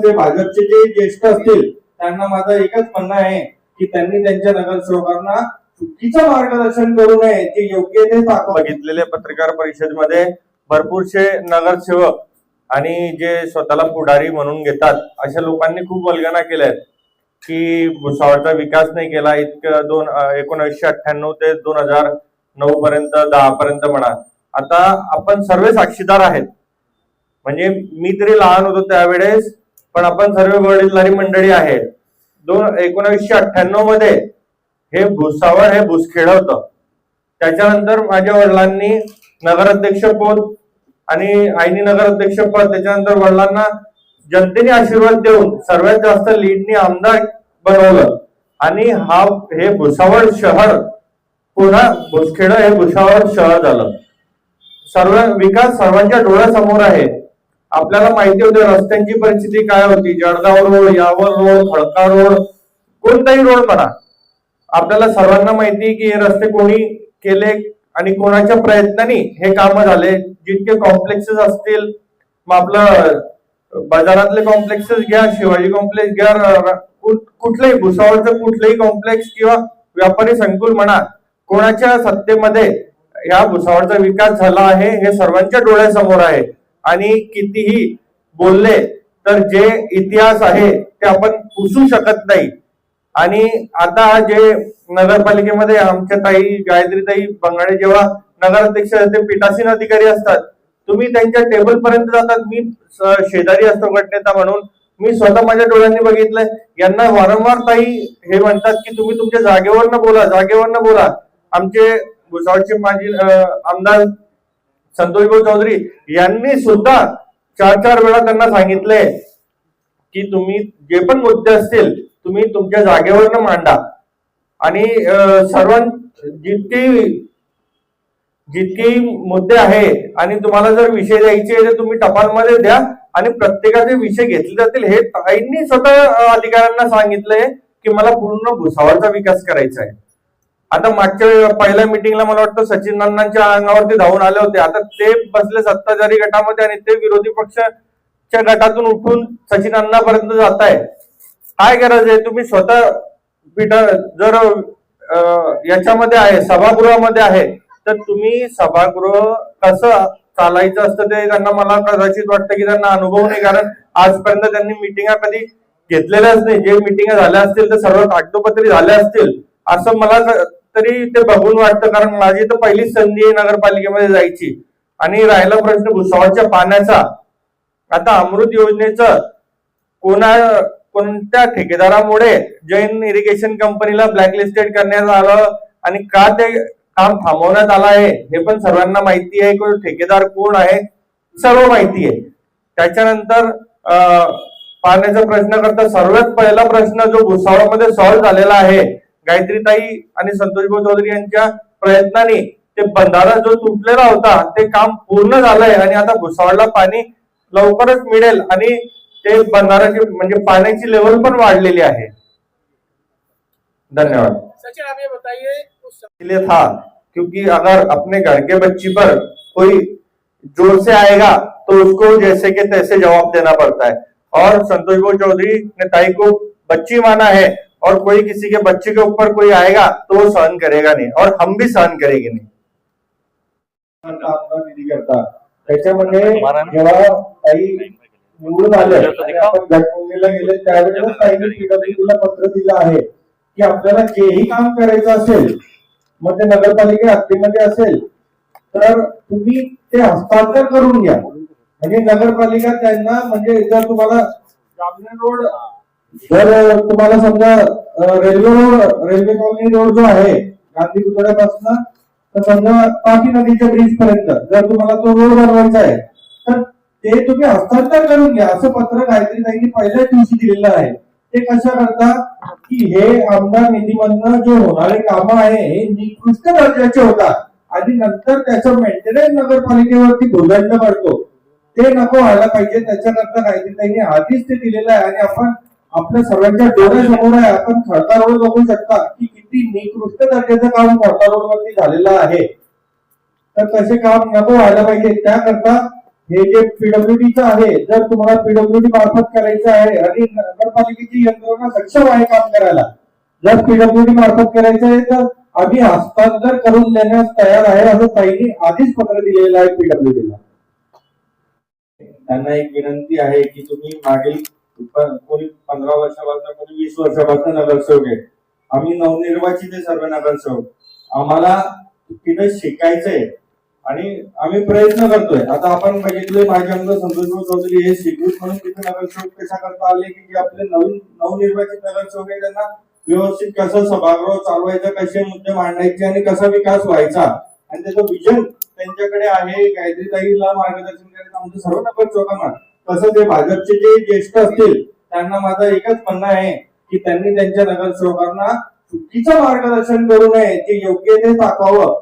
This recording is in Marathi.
जे भाजपचे जे ज्येष्ठ असतील त्यांना माझं एकच म्हणणं आहे की त्यांनी त्यांच्या नगरसेवकांना चुकीचं मार्गदर्शन करू नये, ते योग्य ते बघितलेल्या पत्रकार परिषदेमध्ये भरपूरशे नगरसेवक आणि जे स्वतःला पुढारी म्हणून घेतात अशा लोकांनी खूप वल्गना केल्या की भुसावळचा विकास नाही केला. इतकं 1998 ते 2009 पर्यंत 10 पर्यंत म्हणा. आता आपण सर्व साक्षीदार आहेत, म्हणजे मी तरी लहान होतो त्यावेळेस, पण आपण सर्व वडीलधारी मंडळी आहेत. 1998 मध्ये हे भुसावळ हे भुसखेड होतं. त्याच्यानंतर माझ्या वडिलांनी नगराध्यक्ष पद आणि आईनी नगराध्यक्ष पद, त्याच्यानंतर वडिलांना जनतेने आशीर्वाद देऊन सर्वात जास्त लीडनी आमदार बनवलं आणि हे भुसावळ शहर पुन्हा भुसखेड हे भुसावळ शहर झालं. सर्व विकास सर्वांच्या डोळ्यासमोर आहे. आपल्याला माहिती होते रस्त्यांची परिस्थिती काय होती. जळगाव रोड, यावर रोड, खडका रोड, कोणताही रोड म्हणा, आपल्याला सर्वांना माहिती की हे रस्ते कोणी केले आणि कोणाच्या प्रयत्नांनी हे काम झाले. जितके कॉम्प्लेक्सेस असतील, मग आपलं बाजारातले कॉम्प्लेक्सेस घ्या, शिवाजी कॉम्प्लेक्स घ्या, कुठलेही भुसावळचं कुठलेही कॉम्प्लेक्स किंवा व्यापारी संकुल म्हणा, कोणाच्या सत्तेमध्ये या भुसावळचा विकास झाला आहे हे सर्वांच्या डोळ्यासमोर आहे. आणि कितीही बोलले तर जे इतिहास आहे ते आपण पुसू शकत नाही. आणि आता जे नगरपालिकेमध्ये आमच्या ताई गायत्रीताई बंगाडे जेव्हा नगराध्यक्ष ते पीठासीन अधिकारी असतात, तुम्ही त्यांच्या टेबल पर्यंत जातात. मी शेजारी असतो गटनेता म्हणून, मी स्वतः माझ्या डोळ्यांनी बघितलंय. यांना वारंवार ताई हे म्हणतात की तुम्ही तुमच्या जागेवरनं बोला, जागेवरनं बोला. आमचे भुसावळचे माजी आमदार संतोषभाऊ चौधरी यांनी सुद्धा 4 वेळा त्यांना सांगितले की तुम्ही जे पण मुद्दे असतील तुम्ही तुमच्या जागेवरनं मांडा. आणि जितके मुद्दे आहे आणि तुम्हाला जर विषय द्यायचे तर तुम्ही टपालमध्ये द्या आणि प्रत्येकाचे विषय घेतले जातील. हे ताईंनी स्वतः अधिकाऱ्यांना सांगितलंय की मला पूर्ण भुसावळचा विकास करायचा आहे. आता मागच्या पहिल्या मिटिंगला मला वाटतं सचिन अण्णांच्या अंगावरती धावून आले होते. आता ते बसले सत्ताधारी गटामध्ये आणि ते विरोधी पक्षाच्या गटातून उठून सचिन अण्णापर्यंत जात आहे. काय गरज आहे? तुम्ही स्वतः जर याच्यामध्ये आहे, सभागृहामध्ये आहे, तर तुम्ही सभागृह कसं चालायचं असतं ते त्यांना, मला कदाचित वाटतं की त्यांना अनुभव नाही. कारण आजपर्यंत त्यांनी मिटिंगा कधी घेतलेल्याच नाही. जे मिटिंगा झाल्या असतील तर सर्व कागदोपत्री झाल्या असतील असं मला तरी ते बघून वाटतं. कारण माझी तर पहिलीच संधी आहे नगरपालिकेमध्ये जायची. आणि राहिला प्रश्न भुसावळच्या पाण्याचा, आता अमृत योजनेचं कोणत्या ठेकेदारामुळे जैन इरिगेशन कंपनीला ब्लॅकलिस्टेड करण्यात आलं आणि का ते काम थांबवण्यात आलं आहे हे पण सर्वांना माहिती आहे. ठेकेदार कोण आहे सर्व माहिती आहे. त्याच्यानंतर पाण्याचा प्रश्न करता सर्वात पहिला प्रश्न जो भुसावळमध्ये सॉल्व्ह झालेला आहे गायत्रीताई आणि संतोषभाऊ चौधरी यांच्या प्रयत्नांनी, ते बंधारा जो तुटलेला होता ते काम पूर्ण झालंय आणि आता भुसावळला पाणी लवकरच मिळेल आणि ते बंधाराची म्हणजे पाण्याची लेवल पण वाढलेली आहे. धन्यवाद. सचिन, आप ये बताइए इसलिए था क्योंकि अगर अपने घर के बच्ची पर कोई जोर से आएगा तो उसको जैसे के तैसे जवाब देना पड़ता है. और संतोषभाऊ चौधरी ने ताई को बच्ची माना है और कोई किसी के बच्चे के ऊपर कोई आएगा तो वो सहन करेगा नहीं और हम भी सहन करेंगे नहीं. त्याच्यामध्ये जेव्हा ताई निवडून आले आपण घटमुंडीला गेले त्यावेळेला ताईने पीडब्ल्यूडीला पत्र दिलं आहे की आपल्याला जेही काम करायचं असेल, मग ते नगरपालिका हद्दीमध्ये असेल तर तुम्ही ते हस्तांतर करून घ्या. म्हणजे नगरपालिका त्यांना, म्हणजे जर तुम्हाला जामनेर रोड, जर तुम्हाला समजा रेल्वे कॉलनी रोड जो आहे गांधी पुतळ्यापासून तर समजा तापी नदीच्या ब्रिज पर्यंत जर तुम्हाला तो रोड बनवायचा आहे तर ते तुम्ही हस्तांतर करून घ्या, असं पत्र गायत्रीताईंनी पहिल्याच दिवशी दिलेलं आहे. ते कशा करता की हे आमदार निधीमधनं जो होणारे काम आहे हे निकृष्ट दर्जाचे होतात आणि नंतर त्याचं मेंटेनन्स नगरपालिकेवरती भुर्दंड पडतो. ते नको व्हायला पाहिजे. त्याच्यानंतर गायत्रीताईंनी आधीच ते दिलेलं आहे आणि आपण आपल्या सर्वांच्या डोळ्यासमोर आहे. आपण खडका रोड बघू शकता की किती निकृष्ट दर्जाचं काम खडका रोड वरती झालेलं आहे. तर तसे काम नको व्हायला पाहिजे. त्याकरता हे जे पीडब्ल्यूडीचं आहे, जर तुम्हाला पीडब्ल्यूडी मार्फत करायचं आहे आणि नगरपालिकेची यंत्रणा सक्षम आहे काम करायला, जर पीडब्ल्यूडी मार्फत करायचं आहे तर आम्ही हस्तांतर करून देण्यास तयार आहे असं ताईंनी आधीच पत्र दिलेलं आहे पीडब्ल्यूडीला. त्यांना एक विनंती आहे की तुम्ही मागील कोणी 15 वर्षापासून कोणी 20 वर्षापासून नगरसेवक आहे, आम्ही नवनिर्वाचित आहे सर्व नगरसेवक, आम्हाला तिथे शिकायचंय आणि आम्ही प्रयत्न करतोय. आता आपण बघितले माझे आमदार संतोषभाऊ चौधरी हे स्वीकृत म्हणून तिथे नगरसेवक कशा करता आले की जे आपले नवनिर्वाचित नगरसेवक आहे त्यांना व्यवस्थित कसं सभागृह चालवायचं, कसे मुद्दे मांडायचे आणि कसा विकास व्हायचा आणि त्याचं विजन त्यांच्याकडे आहे. गायत्रीताईला मार्गदर्शन करायचं आमच्या सर्व नगरसेवकांना. तसं ते भाजपचे जे ज्येष्ठ असतील त्यांना माझं एकच म्हणणं आहे की त्यांनी त्यांच्या नगरसेवकांना चुकीचं मार्गदर्शन करू नये, ते योग्य ते दाखवावं.